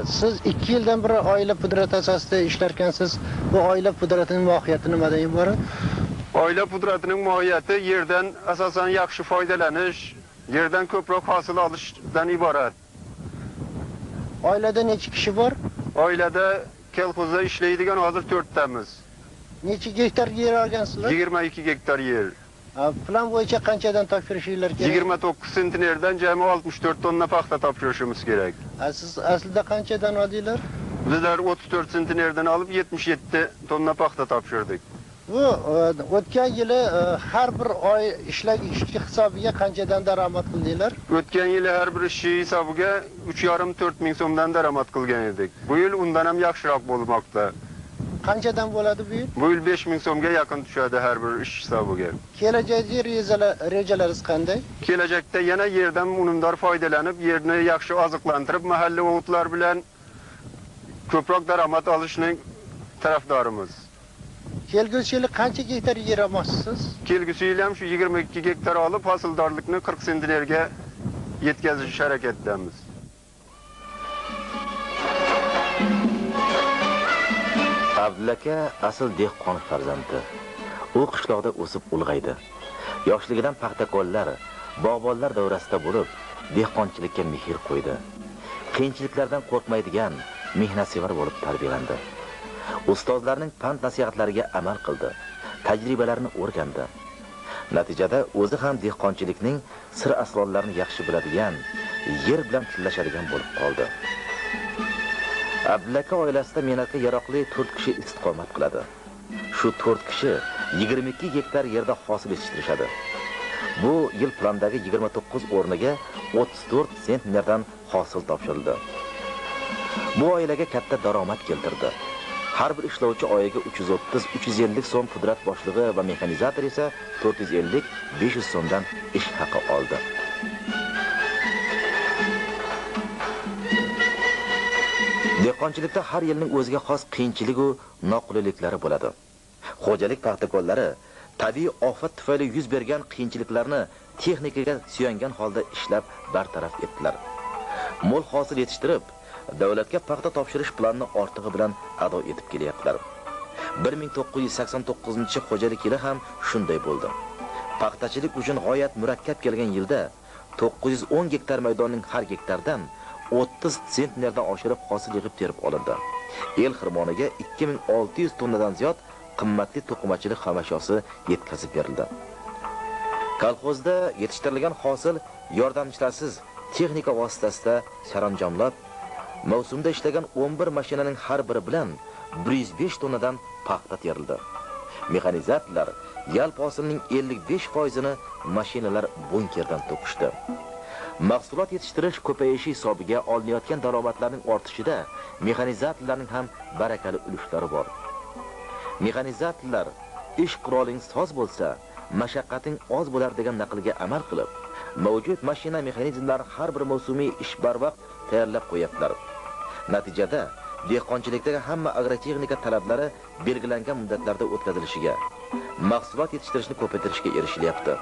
Siz 2 yildan beri oila pudrati asosida ishlarkansiz. Bu oila pudratining mohiyati nimadan iborat? Oila pudratining mohiyati yerdan asosan yaxshi foydalanish, yerdan ko'proq hosil olishdan iborat. Oilada necha kishi bor? Oilada kolxozda ishlaydigan hozir 4 tamiz. Necha gektar yer olgansizlar? 22 gektar yer. Plan bo'yicha qanchadan topshirishinglar kerak? 29 sentnerdan jami 64 tonna paxta topshirishimiz kerak. Siz aslida qanchadan oldinglar? Bizlar 34 sentnerdan olib 77 tonna paxta topshirdik. Bu o'tgan yili har bir oy ishchi hisobiga qanchadan daromad qildinglar? O'tgan yili har bir ishchi hisobiga 3,5-4 ming so'mdan daromad qilgan edik. Bu yil undan ham yaxshiroq bo'lmoqda. Qanchadan bo'ladi bu yil? Bu yil 5 ming so'mga yaqin tushadi har bir ish hisobiga. Kelajakda rejalaringiz qanday? Kelajakda yana yerdan unumdor foydalanib, yerni yaxshi oziqlantirib, mahalla o'g'itlar bilan ko'proq daromad olishning tarafdorimiz. Kelgusi yil qancha gektar yer olmoqchisiz? Kelgusi yil ham shu 22 gektar olib, hosildorlikni 40 sentnerga yetkazish harakatidamiz. Abdullaka asl dehqon farzandi. U qishloqda o'sib ulg'aydi. Yoshligidan paxtakorlar, bog'bonlar davrasida bo'lib, dehqonchilikka mehr qo'ydi. Qiyinchiliklardan qo'rqmaydigan, mehnatsevar bo'lib tarbiyalandi. Ustozlarning pand nasihatlariga amal qildi, tajribalarini o'rgandi. Natijada o'zi ham dehqonchilikning sir asrorlarini yaxshi biladigan, yer bilan tillashadigan bo'lib qoldi. Abdullaka oilasida mehnatga yaroqli 4 kishi istiqomat qiladi. Shu 4 kishi 22 gektar yerda hosil yetishtirishadi. Bu yil plandagi 29 o'rniga 34 sentnerdan hosil topshirildi. Bu oilaga katta daromad keltirdi. Har bir ishlovchi oyiga 330-350 so'm pudrat boshlig'i va mexanizator esa 450-500 so'mdan ish haqi oldi. Dehqonchilikda har yilning o'ziga xos qiyinchilik va noqulayliklari bo'ladi. Xo'jalik paxtakorlari tabiiy ofat tufayli yuz bergan qiyinchiliklarni texnikaga suyangan holda ishlab bartaraf etdilar. Mo'l hosil yetishtirib, davlatga paxta topshirish planini ortig'i bilan ado etib kelyaptilar. 1989 xo'jalik yili ham shunday bo'ldi. Paxtachilik uchun g'oyat murakkab kelgan yilda 910 gektar maydonning har gektardan 30 sentnerdan oshirib hosil yig'ib terib olindi. El xirmoniga 2600 tonnadan ziyod qimmatli to'qimachilik xomashyosi yetkazib berildi. Kolxozda yetishtirilgan hosil yordamchilarsiz texnika vositasida saranjomlab, mavsumda ishlagan 11 mashinaning har biri bilan 105 tonnadan paxta terildi. Mexanizatorlar yalp hosilning 55%ni mashinalar bunkerdan to'qishdi. Mahsulot yetishtirish ko'payishi hisobiga olinayotgan daromadlarning ortishida mexanizatorlarning ham barakali ulushlari bor. Mexanizatorlar ish quroling soz bo'lsa, mashaqqating oz bo'lar degan naqlga amal qilib, mavjud mashina mexanizmlari har bir mavsumiy ish barvaqt tayyorlab qo'yaptilar. Natijada dehqonchilikdagi hamma agrotexnika talablari belgilangan muddatlarda o'tkazilishiga, mahsulot yetishtirishni ko'paytirishga erishilyapti.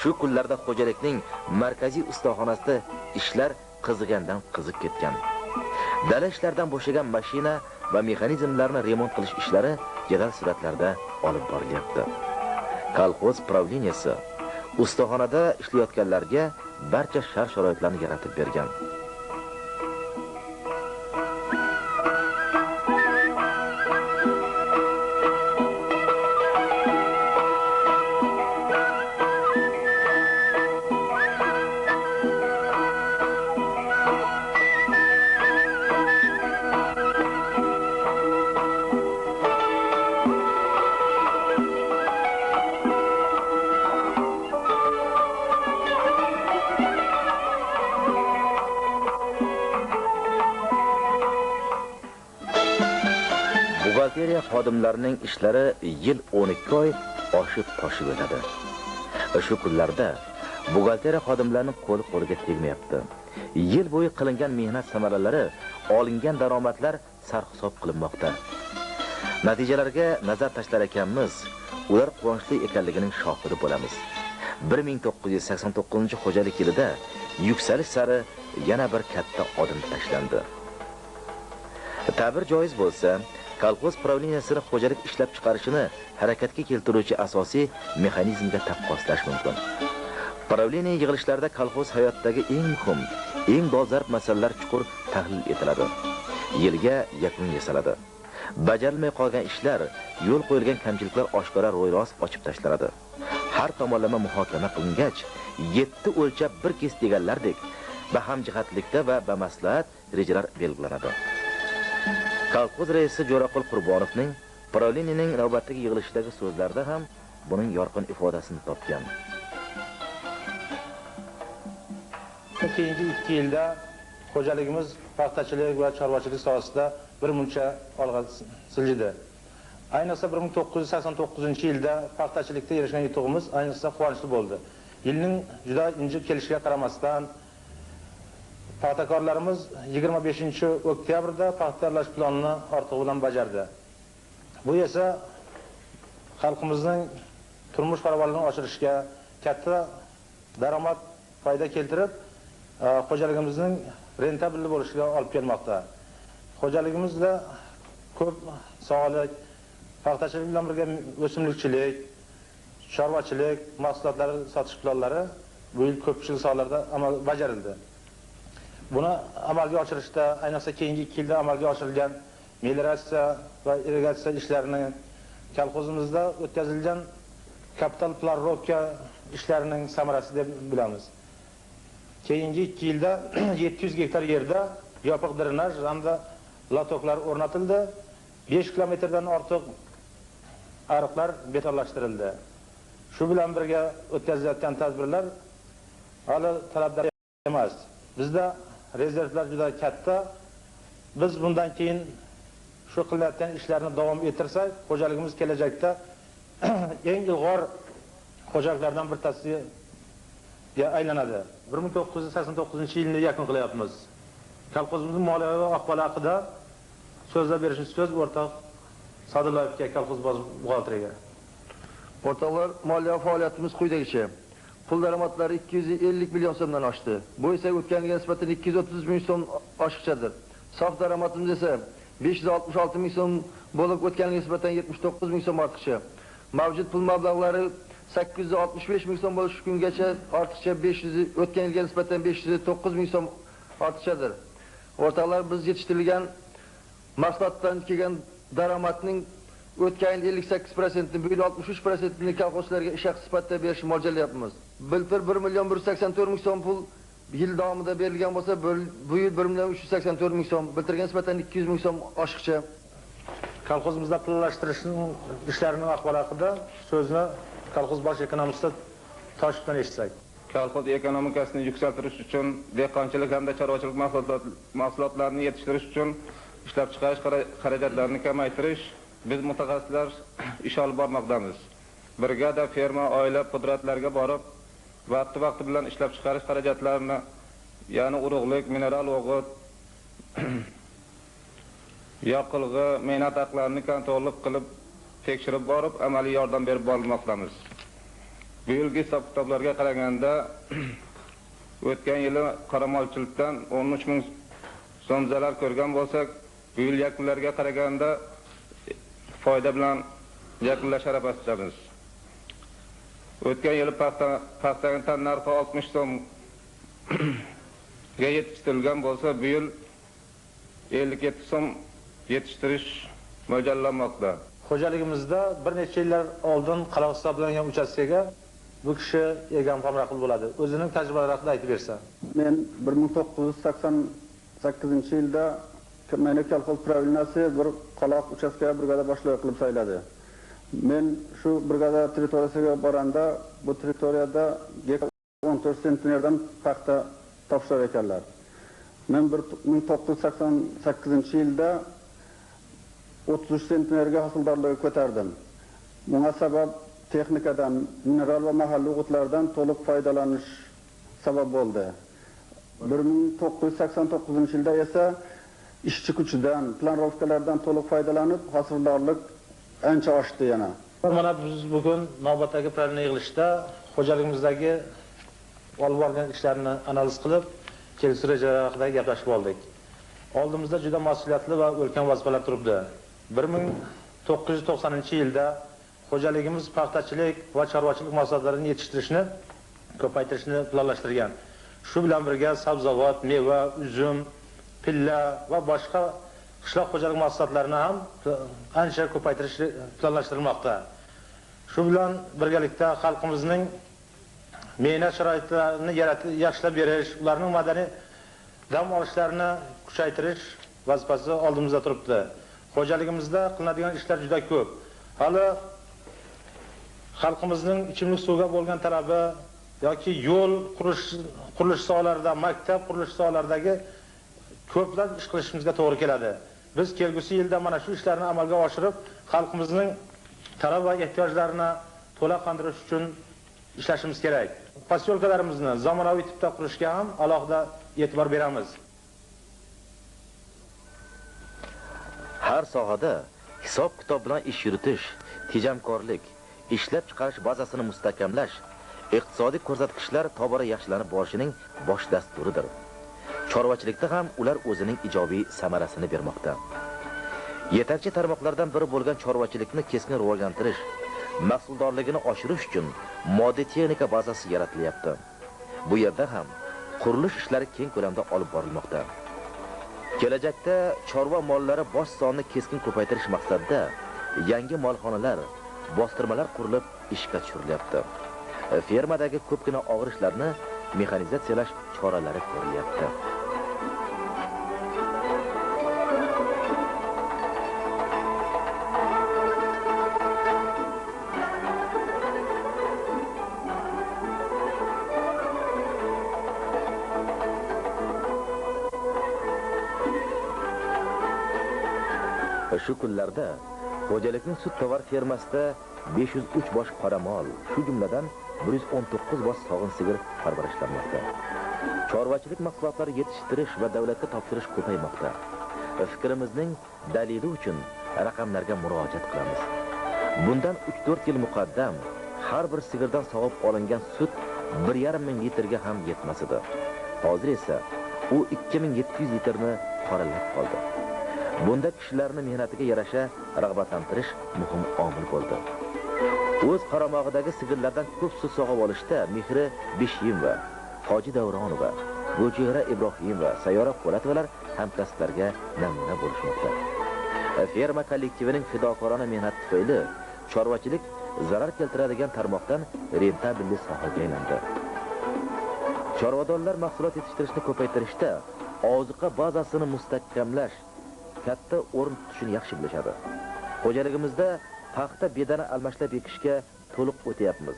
Shu kunlarda xo'jalikning markaziy ustaxonasida ishlar qizigandan qizib ketgan. Dala ishlardan bo'shagan mashina va mexanizmlarni remont qilish ishlari jadal sur'atlarda olib borilyapti. Kolxoz pravleniyasi ustaxonada ishlayotganlarga barcha shart-sharoitlarni yaratib bergan. Buxgalteriya xodimlarining ishlari yil 12 oy oshib-toshib o'tadi. Shu kunlarda buxgalteriya xodimlarining qo'liga tegmayapti. Yil bo'yi qilingan mehnat samaralari, olingan daromadlar sarhisob qilinmoqda. Natijalarga nazar tashlar ekanmiz, ular quvonchli ekanligining shohidi bo'lamiz. 1989 xo'jalik yilida yuksalish sari yana bir katta odim tashlandi. Ta'bir joiz bo'lsa, kolxoz pravleniyasini xo'jalik ishlab chiqarishini harakatga keltiruvchi asosiy mexanizmga taqqoslash mumkin. Pravleniya yig'ilishlarida kolxoz hayotidagi eng muhim, eng dolzarb masalalar chuqur tahlil etiladi. Yilga yakun yasaladi. Bajarilmay qolgan ishlar, yo'l qo'yilgan kamchiliklar oshkora ro'yros ochib tashlanadi. Har tomonlama muhokama qilingach, 7 o'lchab bir kes deganlardek bahamjihatlikda va bamaslahat rejalar belgilanadi. Kolxoz raisi Jo'raqul Qurbonovning Pravleniyaning navbatdagi yig'ilishidagi so'zlarida ham buning yorqin ifodasini topgan. Keyingi 2 yilda xo'jaligimiz paxtachilik va chorvachilik sohasida bir muncha olg'a siljidi. Ayniqsa 1989-yilda paxtachilikda erishgan yutug'imiz ayniqsa quvonchli bo'ldi. Yilning juda injiq kelishiga qaramasdan paxtakorlarimiz 25-oktyabrda paxtalarlash planini ortig'i bilan bajardi. Bu esa xalqimizning turmush farovonligini oshirishga, katta daromad foyda keltirib, xo'jaligimizning rentabel bo'lishiga olib kelmoqda. Xo'jaligimizda ko'p sohalar paxtachilik bilan birga o'simlikchilik, chorvachilik mahsulotlari sotish planlari bu yil ko'pchilik sohalarda bajarildi. Buni amalga oshirishda, ayniqsa keyingi 2 yilda amalga oshirilgan melioratsiya va irrigatsiya ishlarining, kolxozimizda o'tkazilgan kapital planirovka ishlarining samarasi deb bilamiz. Keyingi 2 yilda 700 gektar yerda yopiq drenaj hamda latoklar o'rnatildi. 5 kilometrdan ortiq ariqlar betonlashtirildi. Shu bilan birga o'tkazilayotgan tadbirlar hali talablar emas. Bizda rezervlar juda katta. Biz bundan keyin shu qilayotgan ishlarni davom ettirsak, xo'jaligimiz kelajakda eng ilg'or xo'jaliklardan bittasiga aylanadi. 1989-yilni yakun qilyapmiz. Kolxozimizning moliyaviy ahvoli haqida so'zlab berishni so'z o'rtoq Sodilovga, kolxoz buxgalteriga. O'rtoqlar, moliya faoliyatimiz quyidagicha. Pul daromadlari 250 million so'mdan oshdi. Bu esa o'tganiga nisbatan 230 ming so'm oshiqchadir. Sof daromadimiz esa 566 ming so'm bo'lib, o'tganiga nisbatan 79 ming so'm ortiqcha. Mavjud pul mablag'lari 865 ming so'm bo'lishi kungacha ortiqcha 500, o'tgan yilga nisbatan 509 ming so'm ortiqchadir. O'rtoqlar, biz yetishtirilgan mahsulotdan kelgan daromadning o'tgan yil 58%, bu yil 63%ni kolxozlarga ish haqi sifatida berishni mo'ljallayapmiz. Biltir 1 million 184 ming so'm pul yil davomida berilgan bo'lsa, bu yil 1 million 384 ming so'm, biltirga nisbatan 200 ming so'm oshiqcha. Kolxozimizda pullashtirishning ishlarining ahvoli haqida so'zni kolxoz bosh ekonomisti Toshibdan eshitsak. Kolxoz ekonomikasini yuksaltirish uchun, dehqonchilik hamda chorvachilik mahsulotlarini yetishtirish uchun ishlab chiqarish xarajatlarini kamaytirish biz mutaxassislar ish olib bormoqdamiz. Brigada, ferma, oila pudratlarga borib, vaqti bilan ishlab chiqarish xarajatlarini, ya'ni urug'lik, mineral o'g'it, yoqilg'i, mehnat haqlarini kontrol qilib, tekshirib borib, amaliy yordam berib bormoqdamiz. Bu yilgi hisob-kitoblarga qaraganda o'tgan yili qoramolchilikdan 13 ming so'm zarar ko'rgan bo'lsak, bu yil yakunlariga qaraganda foyda bilan yakunlash arafasidamiz. O'tgan yili paxtaning tan narxi 60 so'mga yetishtirilgan bo'lsa, bu yil 57 so'm yetishtirish mo'ljallanmoqda. Xo'jaligimizda bir necha yillar oldin qaloq hisoblangan uchastkaga bu kishi Egam Pamraqul bo'ladi. O'zining tajribalari haqida aytib bersa. Men 1988-yilda meni kolxoz pravleniyasi bir qaloq uchastkaga brigada boshlig'i qilib sayladi. Men shu brigada territoriyasiga boranda bu territoriyada 14 sentnerdan paxta topshirar ekanlar. Men 1988-yilda 33 sentnerga hosildorlikni ko'tardim. Bunga sabab texnikadan, mineral va mahalliy o'g'itlardan to'liq foydalanish sabab bo'ldi. 1989-yilda esa ishchi kuchidan, planirovkalardan to'liq foydalanib, hosildorlik ancha oshdi yana. Mana biz bugun navbatdagi pravleniya yig'ilishida xo'jaligimizdagi olib borgan ishlarni analiz qilib, kelgusi rejalar haqida gaplashib oldik. oldimizda juda mas'uliyatli va ulkan vazifalar turibdi. 1990-yilda xo'jaligimiz paxtachilik va chorvachilik mahsulotlarini yetishtirishni ko'paytirishni planlashtirgan. Shu bilan birga sabzavot, meva, uzum, pilla va boshqa qishloq xo'jalik mahsulotlarini ham ancha ko'paytirish planlashtirilmoqda. Shu bilan birgalikda xalqimizning mehnat sharoitlarini yaxshilab berish, ularning madaniy dam olishlarini kuchaytirish vazifasi oldimizda turibdi. Xo'jaligimizda qilinadigan ishlar juda ko'p. Hali xalqimizning ichimlik suvga bo'lgan talabi yoki yo'l qurilish sohalarida, maktab qurilish sohalaridagi ko'plab ish qilishimizga to'g'ri keladi. Biz kelgusi yilda mana shu ishlarni amalga oshirib, xalqimizning talab va ehtiyojlarini to'liq qondirish uchun ishlashimiz kerak. Posyolkalarimizni zamonaviy tipda qurishga ham alohida e'tibor beramiz. Har sohada hisob-kitob bilan ish yuritish, tejamkorlik, ishlab chiqarish bazasini mustahkamlash, iqtisodiy ko'rsatkichlar tobora yaxshilanib borishining bosh dasturidir. Chorvachilikda ham ular o'zining ijobiy samarasini bermoqda. Yetakchi tarmoqlardan biri bo'lgan chorvachilikni keskin rivojlantirish, mahsuldorligini oshirish uchun moddiy texnika bazasi yaratilyapti. Bu yerda ham qurilish ishlari keng ko'lamda olib borilmoqda. Kelajakda chorva mollari bosh sonini keskin ko'paytirish maqsadida yangi molxonalar, bostirmalar qurilib ishga tushirilyapti. Fermadagi ko'pgina og'ir ishlarni mexanizatsiyalash choralari ko'rilyapti. Shu kunlarda xo'jalikning sut tovar fermasida 503 bosh qoramol, shu jumladan 119 bosh sog'in sigir parvarishlanmoqda. Chorvachilik mahsulotlari yetishtirish va davlatga topshirish ko'paymoqda. Fikrimizning dalili uchun raqamlarga murojaat qilamiz. Bundan 3-4 yil muqaddam har bir sigirdan sog'ib olingan sut 1,5 ming litrga ham yetmas edi. Hozir esa u 2700 litrni qoralab qoldi. Bunda kishilarning mehnatiga yarasha rag'batlantirish muhim omil bo'ldi. O'z qaramog'idagi sigirlardan ko'p sut sog'ib olishda Mehri Beshiyeva, Hoji Davronova, Gulchehra Ibrohimova, Sayyora Po'latovalar hamkasblarga namuna bo'lishmoqda. Ferma kollektivining fidokorona mehnati tufayli chorvachilik zarar keltiradigan tarmoqdan rentabilli sohaga aylandi. Chorvadorlar mahsulot yetishtirishni ko'paytirishda oziqa bazasini mustahkamlash katta o'rin tutishini yaxshi bilishadi. Xo'jaligimizda paxta bedani almashlab ekishga to'liq o'tyapmiz.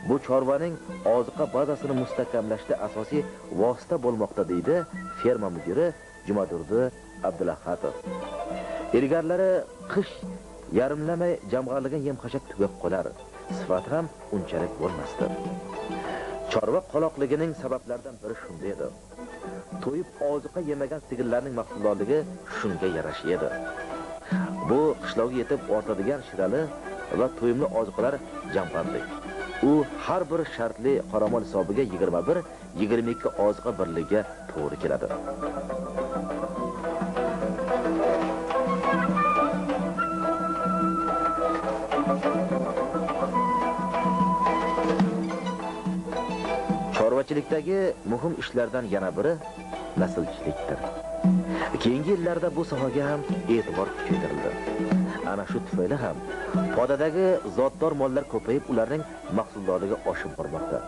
Bu chorvaning oziqa bazasini mustahkamlashda asosiy vosita bo'lmoqda deydi ferma mudiri Jumadurdi Abdulahxatov. Ilgarilari qish yarimlamay jamg'arlagan yem-xashak tugab qolar, sifati ham unchalik bo'lmasdi. Chorva qoloqligining sabablaridan biri shunday edi. To'yib oziqa yemagan sigirlarning mahsuldorligi shunga yarasha edi. Bu qishloqqa yetib ortadigan shirali va to'yimli oziqalar jamg'arlik. U har bir shartli qoramol hisobiga 21-22 oziqa birligiga to'g'ri keladi. Chorvachilikdagi muhim ishlardan yana biri naslchilikdir. Keyingi yillarda bu sohaga ham e'tibor kuchaytirildi. Ana shu tufayli ham podadagi zotdor mollar ko'payib, ularning mahsuldorligi oshib bormoqda.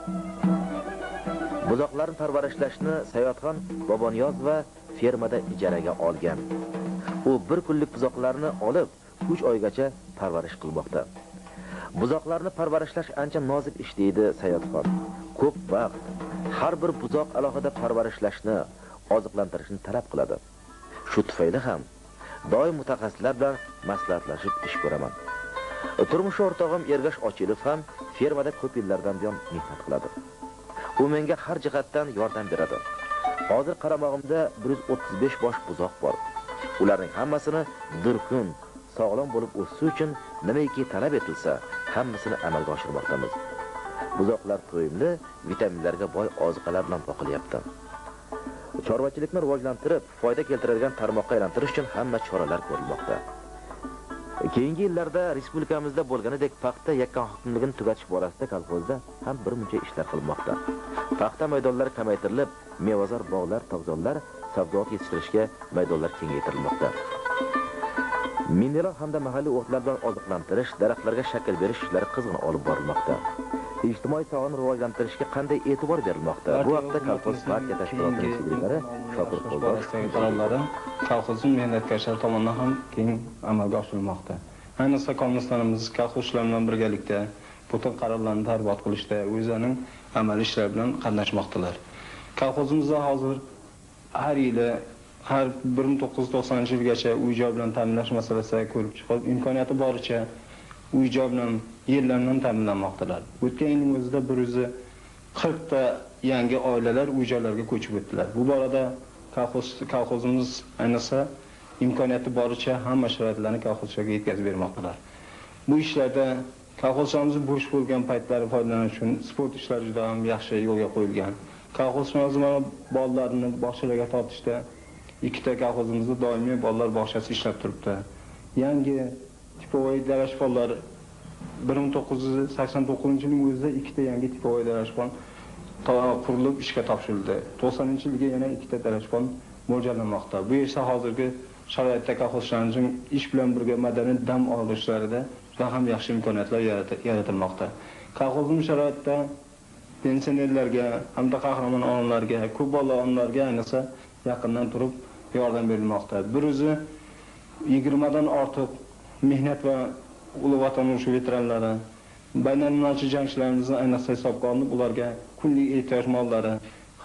Buzoqlarni parvarishlashni Sayyodxon Boboniyoz va fermada ijaraga olgan. U bir kunlik buzoqlarni olib 3 oygacha parvarish qilmoqda. Buzoqlarni parvarishlash ancha nozik ish deydi Sayyodxon. Ko'p vaqt, har bir buzoq alohida parvarishlashni, oziqlantirishni talab qiladi. Shu tufayli ham doim mutaxassislar bilan maslahatlashib ish ko'raman. Turmush o'rtog'im Ergash Ochilov ham fermada ko'p yillardan buyon mehnat qiladi. U menga har jihatdan yordam beradi. Hozir qaramog'imda 135 bosh buzoq bor. Ularning hammasini durkun, sog'lom bo'lib o'sishi uchun nimaiki talab etilsa, hammasini amalga oshirmoqdamiz. Buzoqlar to'yimli, vitaminlarga boy oziqalar bilan boqilyapti. Chorvachilikni rivojlantirib, foyda keltiradigan tarmoqqa aylantirish uchun hamma choralar ko'rilmoqda. Keyingi yillarda respublikamizda bo'lganidek paxta yakkan hokimligini tugatish borasida kolxozda ham bir muncha ishlar qilinmoqda. Paxta maydonlari kamaytirilib, mevazor bog'lar, tog'zorlar, sabzavot yetishtirishga maydonlar kengaytirilmoqda. Mineral hamda mahalliy o'tlar bilan oziqlantirish, daraxtlarga shakl berish ishlari qizg'in olib borilmoqda. Ijtimoiy sohani rivojlantirishga qanday e'tibor berilmoqda? Bu haqda kolxoz partiya tashkilotining sekretari Shokir Qo'ldorov kolxozning mehnatkashlar tomonidan ham keng amalga oshirilmoqda. Ayniqsa kommunistlarimiz kolxozchilar bilan birgalikda butun qarorlarni targ'ibot qilishda o'zlarining amaliy ishlar bilan qatnashmoqdalar. Kolxozimizda hozir har yili har 1990-yilgacha uy-joy bilan ta'minlash masalasi ko'rib chiqib, imkoniyati boricha uy-joy bilan yerlardan ta'minlanmoqdalar. O'tgan yilning o'zida 140 ta yangi oilalar uy-joylarga ko'chib o'tdilar. Bu borada kolxozimiz ayniqsa imkoniyati boricha hamma sharoitlarni kolxozlarga yetkazib bermoqdalar. Bu ishlarda kolxozlarimiz bo'sh bo'lgan paytlari foydalanish uchun sport ishlari juda ham yaxshi yo'lga qo'yilgan. Kolxozlarimiz bolalarni bog'chalarga tortishda ikkita kolxozimizda doimiy bolalar bog'chasi ishlab turibdi. Yangi tipovoy darashxonlar 1989-yilning o'zida ikkita yangi tipovoy darashxon qurilib ishga topshirildi. 90-yilga yana ikkita darashxon mo'ljallanmoqda. Bu esa hozirgi sharoitda kolxozchilarning ish bilan birga madaniy dam olishlarida juda ham yaxshi imkoniyatlar yaratilmoqda. Kolxozning sharoitda pensionerlarga hamda qahramon onalarga, ko'p bolali onalarga ayniqsa yaqindan turib yordam berilmoqda. 120 dan ortiq mehnat va ulug' vatan urushi veteranlari, baynalmillatchi jangchilarimizni ayniqsa hisobga olinib, ularga kunlik ehtiyoj mollari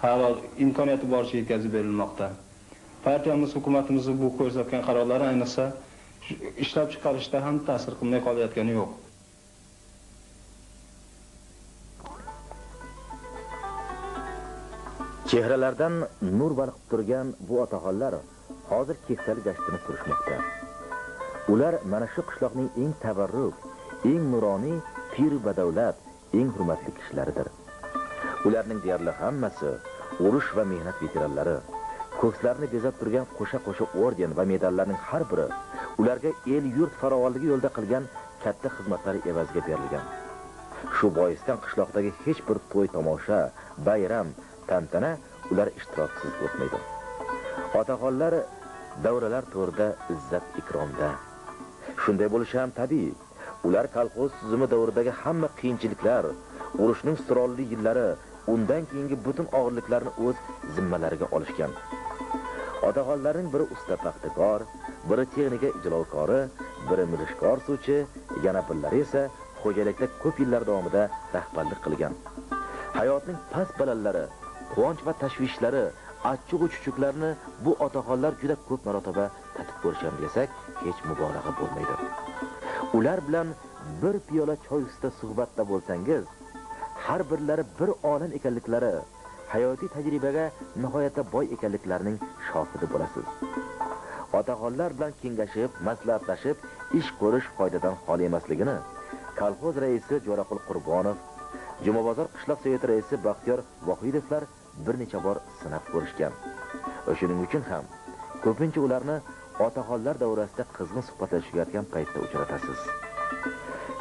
har imkoniyati boricha yetkazib berilmoqda. Partiyamiz, hukumatimiz bu ko'rsatgan qarorlari ayniqsa ishlab chiqarishda ham ta'sir qilmay qolayotgani yo'q. Chehralardan nur balqib turgan bu otaxonlar hozir keksalik gashtini surishmoqda. Ular mana shu qishloqning eng tabarruk, eng nuroniy, pir badavlat, eng hurmatli kishilaridir. Ularning deyarli hammasi urush va mehnat veteranlari. Ko'kslarni bezab turgan qo'sha-qo'sha orden va medallarning har biri ularga el yurt farovonligi yo'lida qilgan katta xizmatlari evaziga berilgan. Shu boisdan qishloqdagi hech bir to'y tomosha, bayram, tantana ular ishtiroksiz o'tmaydi. Otaxonlar davralar to'rida izzat ikromda. Shunday bo'lishi ham tabiiy. Ular kolxoz tuzumi davridagi hamma qiyinchiliklar, urushning surolli yillari, undan keyingi butun og'irliklarni o'z zimmalariga olishgan. Otaxonlarning biri usta paxtakor, biri texnika ijroqori, biri milishkor suvchi, yana birlari esa xo'jalikda ko'p yillar davomida rahbarlik qilgan. Hayotning past balandlari, quvonch va tashvishlari, achchiq-chuchuklarni bu otaxonlar juda ko'p marotaba tatib ko'rishgan desak, hech mubolag'a bo'lmaydi. Ular bilan bir piyola choy ustida suhbatda bo'lsangiz, har birlari bir olam ekanliklari, hayotiy tajribaga nihoyatda boy ekanliklarining shohidi bo'lasiz. Otaxonlar bilan kengashib, maslahatlashib, ish ko'rish foydadan xoli emasligini kolxoz raisi Jo'raqul Qurbonov, Jumabozor qishloq soveti raisi Baxtiyor Vohidovlar bir necha bor sinab ko'rishgan. Shuning uchun ham ko'pincha ularni otaxonlar davrasida qizg'in suhbatlashayotgan paytda uchratasiz.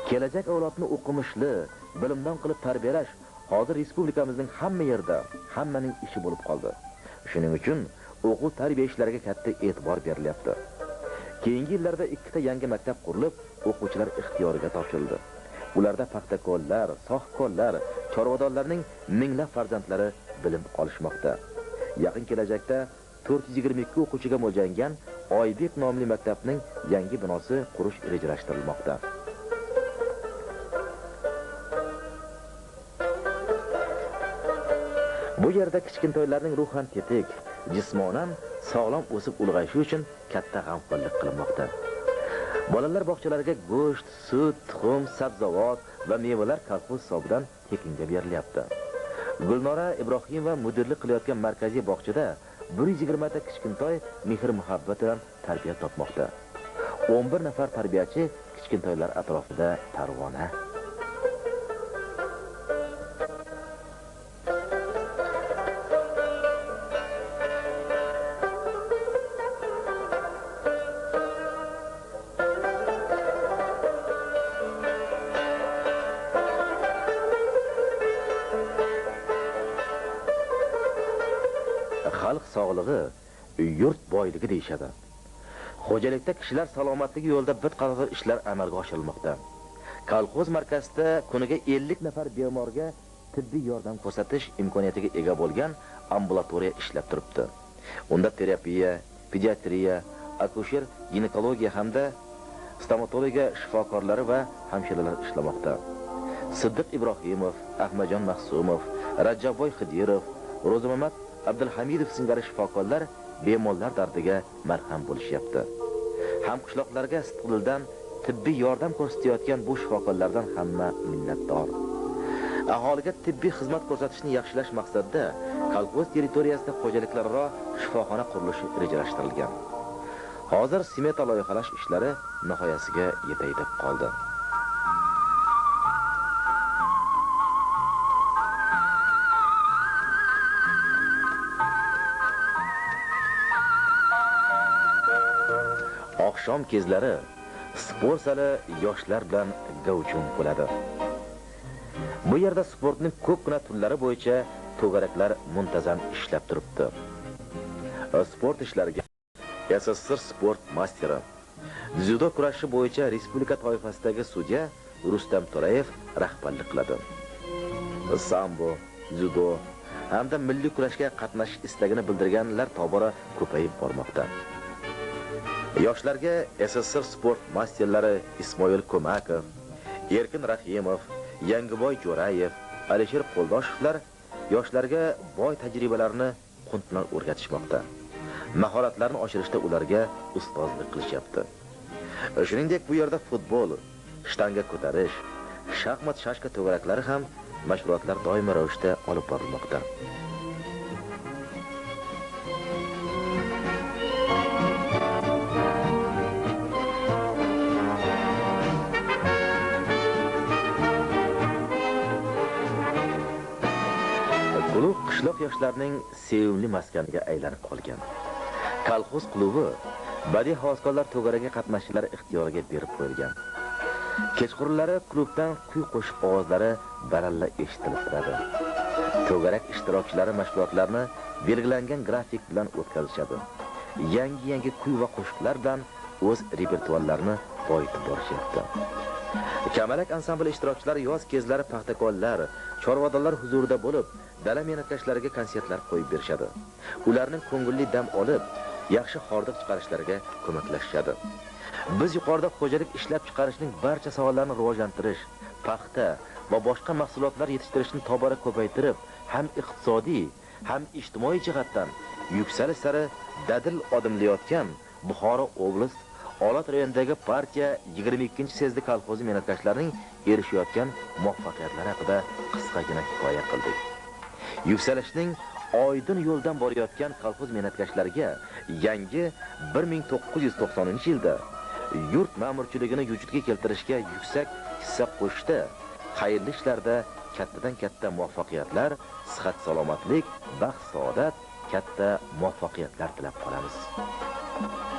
Kelajak avlodni o'qimishli, bilimdon qilib tarbiyalash hozir respublikamizning hamma yerda, hammaning ishi bo'lib qoldi. Shuning uchun o'quv tarbiya ishlariga katta e'tibor berilyapti. Keyingi yillarda ikkita yangi maktab qurilib, o'quvchilar ixtiyoriga topshirildi. Ularda paxtakorlar, sohibkorlar, chorvadorlarning minglab farzandlari bilim olishmoqda. Yaqin kelajakda 422 o'quvchiga mo'ljallangan Oybek nomli maktabning yangi binosi qurish rejalashtirilmoqda. Bu yerda kichkintoylarning ruhan tetik, jismonan sog'lom o'sib ulg'ayishi uchun katta g'amxo'rlik qilinmoqda. Bolalar bog'chalariga go'sht, sut, tuxum, sabzavot va mevalar kolxoz hisobidan tekinga berilyapti. Gulnora Ibrohimova mudirlik qilayotgan markaziy bog'chada 120 ta kichkintoy mehr-muhabbat bilan tarbiya topmoqda. 11 nafar tarbiyachi kichkintoylar atrofida tarvona. sog'lig'i yurt boyligi deyshadi. Xo'jalikda kishilar salomatligi yo'lida bir qator ishlar amalga oshirilmoqda. Kolxoz markazida kuniga 50 nafar bemorga tibbiy yordam ko'rsatish imkoniyatiga ega bo'lgan ambulatoriya ishlab turibdi. Unda terapiya, pediatriya, akusher, ginekologiya hamda stomatologiya shifokorlari va hamshiralar ishlamoqda. Siddiq Ibrohimov, Ahmadjon Mahsumov, Rajabboy Xidirov, Ro'zamamat Abdulhamidov singari shifokorlar bemorlar dardiga marham bo'lishyapti. Hamqishloqlarga Istiqloldan tibbiy yordam ko'rsatayotgan bu shifokorlardan hamma minnatdor. Aholiga tibbiy xizmat ko'rsatishni yaxshilash maqsadida kolxoz territoriyasida xo'jaliklararo shifoxona qurilishi rejalashtirilgan. Hozir smeta loyihalash ishlari nihoyasiga yetay deb qoldi. Oqshom kezlari sport zali yoshlar bilan gavjum bo'ladi. Bu yerda sportning ko'pgina turlari bo'yicha to'garaklar muntazam ishlab turibdi. Sport ishlariga SSSR sport masteri, dzyudo kurashi bo'yicha respublika toifasidagi sudya Rustam To'rayev rahbarlik qiladi. Sambo, dzyudo hamda milliy kurashga qatnashish istagini bildirganlar tobora ko'payib bormoqda. Yoshlarga SSSR sport masterlari Ismoil Ko'makov, Erkin Rahimov, Yangiboy Jo'rayev, Alisher Qo'ldoshevlar yoshlarga boy tajribalarni quntlan o'rgatishmoqda. Mahoratlarni oshirishda ularga ustozlik qilishyapti. Shuningdek, bu yerda futbol, shtanga ko'tarish, shaxmat shashka to'garaklari ham mashg'ulotlar doimiy ravishda olib borilmoqda. Klub qishloq yoshlarining sevimli maskaniga aylanib qolgan. Kolxoz klubi badiiy havaskorlar to'garagiga qatnashchilar ixtiyoriga berib qo'yilgan. Kechqurunlari klubdan kuy qo'shiq ovozlari baralla eshitilib turadi. To'garak ishtirokchilari mashg'ulotlarni belgilangan grafik bilan o'tkazishadi. Yangi kuy va qo'shiqlar bilan o'z repertuarlarini boyitib borishyapti. Kamalak ansambli ishtirokchilari yoz kezlari paxtakonlar, chorvadonlar huzurida bo'lib, dala mehnatlashlariga konsertlar qo'yib berishadi. Ularning ko'ngilli dam olib, yaxshi hordiq chiqarishlariga ko'maklashadi. Biz yuqorida xo'jalik ishlab chiqarishning barcha sohalarini rivojlantirish, paxta va boshqa mahsulotlar yetishtirishni tobora ko'paytirib, ham iqtisodiy, ham ijtimoiy jihatdan yuksalish sari dadil odimlayotgan Buxoro oblast Olot rayonidagi partiya 22-sezdi kolxozi mehnatkashlarining erishayotgan muvaffaqiyatlari haqida qisqagina hikoya qildik. Yuksalishning oydin yo'ldan borayotgan kolxoz mehnatkashlariga yangi 1990-yilda yurt ma'murchiligini vujudga keltirishga yuksak hissa qo'shdi. Xayrli ishlarda kattadan katta muvaffaqiyatlar, sihat salomatlik, baxt saodat, katta muvaffaqiyatlar tilab qolamiz.